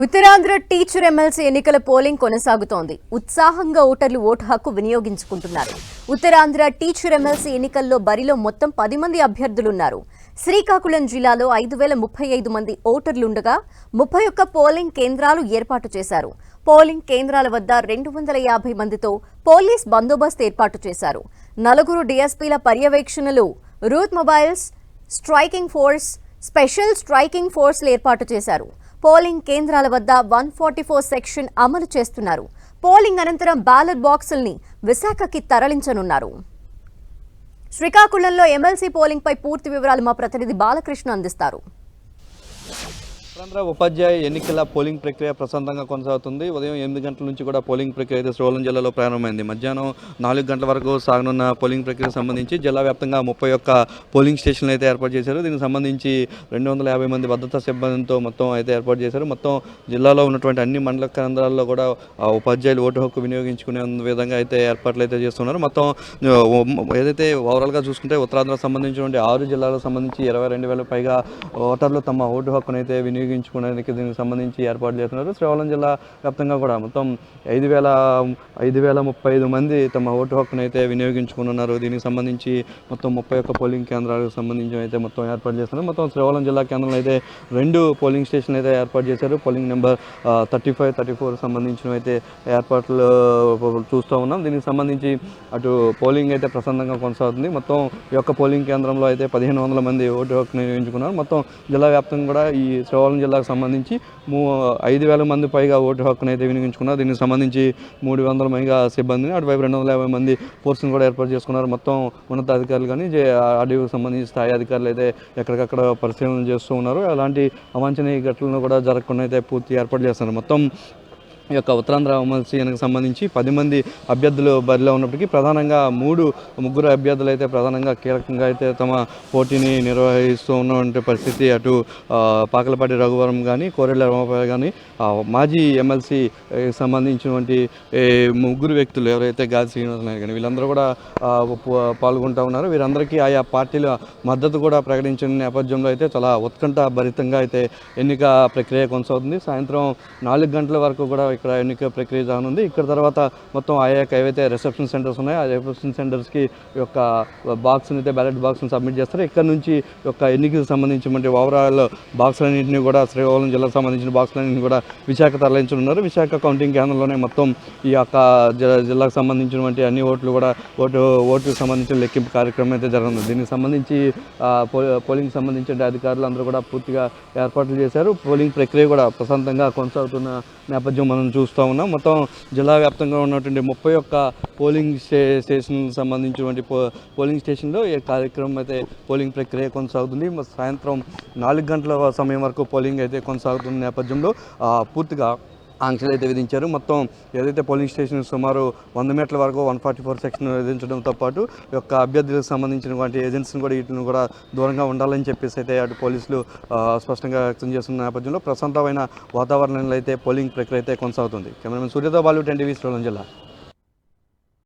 Uttarandhra teacher MLC ఎన్నికల polling కొనసాగుతోంది. ఉత్సాహంగా ఓటర్లు ఓటు హక్కు వినియోగించుకుంటున్నారు. ఉత్తరాంధ్ర టీచర్ ఎమ్మెల్సీ ఎన్నికల్లో బరిలో మొత్తం 10 మంది అభ్యర్థులున్నారు. శ్రీకాకుళం జిల్లాలో 5035 మంది ఓటర్లుండగా 31 పోలింగ్ కేంద్రాలు ఏర్పాటు చేశారు. పోలింగ్ కేంద్రాల వద్ద 250 మందితో పోలీస్ బందోబస్తు ఏర్పాటు చేశారు. 4 డీఎస్పీల పర్యవేక్షణలో route mobiles, striking force, special striking ఫోర్స్లు ఏర్పాటు చేశారు. పోలింగ్ కేంద్రాల వద్ద 144 సెక్షన్ అమలు చేస్తున్నారు. పోలింగ్ అనంతరం బ్యాలెట్ బాక్సుల్ని విశాఖకి తరలించనున్నారు. శ్రీకాకుళంలో ఎమ్మెల్సీ పోలింగ్ పై పూర్తి వివరాలు మా ప్రతినిధి బాలకృష్ణ అందిస్తారు. ఉత్తరాంధ్ర ఉపాధ్యాయ ఎన్నికల పోలింగ్ ప్రక్రియ ప్రశాంతంగా కొనసాగుతుంది. ఉదయం 8 గంటల నుంచి కూడా పోలింగ్ ప్రక్రియ అయితే శ్రీకాకుళం జిల్లాలో ప్రారంభమైంది. మధ్యాహ్నం 4 గంటల వరకు సాగనున్న పోలింగ్ ప్రక్రియకు సంబంధించి జిల్లా వ్యాప్తంగా 31 పోలింగ్ స్టేషన్లు అయితే ఏర్పాటు చేశారు. దీనికి సంబంధించి 250 మంది భద్రతా సిబ్బందితో మొత్తం అయితే ఏర్పాటు చేశారు. మొత్తం జిల్లాలో ఉన్నటువంటి అన్ని మండల కేంద్రాల్లో కూడా ఉపాధ్యాయులు ఓటు హక్కు వినియోగించుకునే విధంగా అయితే ఏర్పాట్లు అయితే చేస్తున్నారు. మొత్తం ఏదైతే ఓవరాల్గా చూసుకుంటే ఉత్తరాంధ్రకు సంబంధించినటువంటి 6 జిల్లాలకు సంబంధించి 22,000 పైగా ఓటర్లు తమ ఓటు హక్కునైతే వినియోగించుకోవడానికి దీనికి సంబంధించి ఏర్పాటు చేస్తున్నారు. శ్రీకాకుళం జిల్లా వ్యాప్తంగా కూడా మొత్తం 5,035 మంది తమ ఓటు హక్కునైతే వినియోగించుకున్నారు. దీనికి సంబంధించి మొత్తం 31 పోలింగ్ కేంద్రాలకు సంబంధించి అయితే మొత్తం ఏర్పాటు చేస్తున్నారు. మొత్తం శ్రీకాకుళం జిల్లా కేంద్రంలో అయితే 2 పోలింగ్ స్టేషన్లు అయితే ఏర్పాటు చేశారు. పోలింగ్ నెంబర్ 35, 34 సంబంధించిన అయితే ఏర్పాట్లు చూస్తూ ఉన్నాం. దీనికి సంబంధించి అటు పోలింగ్ అయితే ప్రశాంతంగా కొనసాగుతుంది. మొత్తం ఈ యొక్క పోలింగ్ కేంద్రంలో అయితే 1,500 మంది ఓటు హక్కును వినియోగించుకున్నారు. మొత్తం జిల్లా వ్యాప్తంగా కూడా ఈ శ్రీకాకుళం జిల్లాకు సంబంధించి 5,000 మంది పైగా ఓటు హక్కును అయితే వినియోగించుకున్నారు. దీనికి సంబంధించి 300 పైగా సిబ్బందిని, అటువైపు 250 మంది ఫోర్స్ని కూడా ఏర్పాటు చేసుకున్నారు. మొత్తం ఉన్నతాధికారులు కానీ ఆర్డీఓకి సంబంధించి స్థాయి అధికారులు అయితే ఎక్కడికక్కడ పరిశీలన చేస్తూ ఉన్నారు. అలాంటి అవాంఛనీయ ఘటనలు కూడా జరగకుండా అయితే పూర్తి ఏర్పాటు చేస్తున్నారు. మొత్తం ఈ యొక్క ఉత్తరాంధ్ర ఎమ్మెల్సీ ఎన్నికకు సంబంధించి 10 మంది అభ్యర్థులు బరిలో ఉన్నప్పటికీ ప్రధానంగా ముగ్గురు అభ్యర్థులు అయితే ప్రధానంగా కీలకంగా అయితే తమ పోటీని నిర్వహిస్తూ ఉన్నటువంటి పరిస్థితి. అటు పాకలపాటి రఘువరం కానీ, కోరెళ్ళ రమాపతి కానీ, మాజీ ఎమ్మెల్సీ సంబంధించినటువంటి ముగ్గురు వ్యక్తులు ఎవరైతే గాలి శ్రీనివాస నాయుడు కానీ వీళ్ళందరూ కూడా పాల్గొంటూ ఉన్నారు. వీరందరికీ ఆయా పార్టీల మద్దతు కూడా ప్రకటించిన నేపథ్యంలో అయితే చాలా ఉత్కంఠ భరితంగా అయితే ఎన్నిక ప్రక్రియ కొనసాగుతుంది. సాయంత్రం 4 గంటల వరకు కూడా ఇక్కడ ఎన్నిక ప్రక్రియ జరగనుంది. ఇక్కడ తర్వాత మొత్తం ఆయా ఏవైతే రిసెప్షన్ సెంటర్స్ ఉన్నాయో ఆ రిసెప్షన్ సెంటర్స్కి యొక్క బాక్స్ని అయితే బ్యాలెట్ బాక్స్ని సబ్మిట్ చేస్తారు. ఇక్కడ నుంచి యొక్క ఎన్నికకు సంబంధించినటువంటి ఓవరాల్ బాక్సులన్నింటినీ కూడా శ్రీకాకుళం జిల్లాకు సంబంధించిన బాక్సులన్నింటినీ కూడా విశాఖ తరలించనున్నారు. విశాఖ కౌంటింగ్ కేంద్రంలోనే మొత్తం ఈ యొక్క జిల్లాకు సంబంధించినటువంటి అన్ని ఓటుకు సంబంధించిన లెక్కింపు కార్యక్రమం అయితే జరగనుంది. దీనికి సంబంధించి పోలింగ్ సంబంధించిన అధికారులు అందరూ కూడా పూర్తిగా ఏర్పాట్లు చేశారు. పోలింగ్ ప్రక్రియ కూడా ప్రశాంతంగా కొనసాగుతున్న నేపథ్యం మనం చూస్తూ ఉన్నాం. మొత్తం జిల్లా వ్యాప్తంగా ఉన్నటువంటి 31 పోలింగ్ స్టేషన్ సంబంధించినటువంటి పోలింగ్ స్టేషన్లో ఈ కార్యక్రమం అయితే పోలింగ్ ప్రక్రియ కొనసాగుతుంది. సాయంత్రం 4 గంటల సమయం వరకు పోలింగ్ అయితే కొనసాగుతున్న నేపథ్యంలో పూర్తిగా ఆంక్షలు అయితే విధించారు. మొత్తం ఏదైతే పోలింగ్ స్టేషన్ సుమారు 100 మీటర్ల వరకు 144 సెక్షన్ విధించడంతో పాటు ఈ యొక్క అభ్యర్థులకు సంబంధించినటువంటి ఏజెన్సీని కూడా వీటిని కూడా దూరంగా ఉండాలని చెప్పేసి అయితే అటు పోలీసులు స్పష్టంగా వ్యక్తం చేస్తున్న నేపథ్యంలో ప్రశాంతమైన వాతావరణంలో అయితే పోలింగ్ ప్రక్రియ అయితే కొనసాగుతుంది. కెమెరామెన్ సూర్యతో బాలు, 10 టీవీ, శ్రీకాకుళం జిల్లా.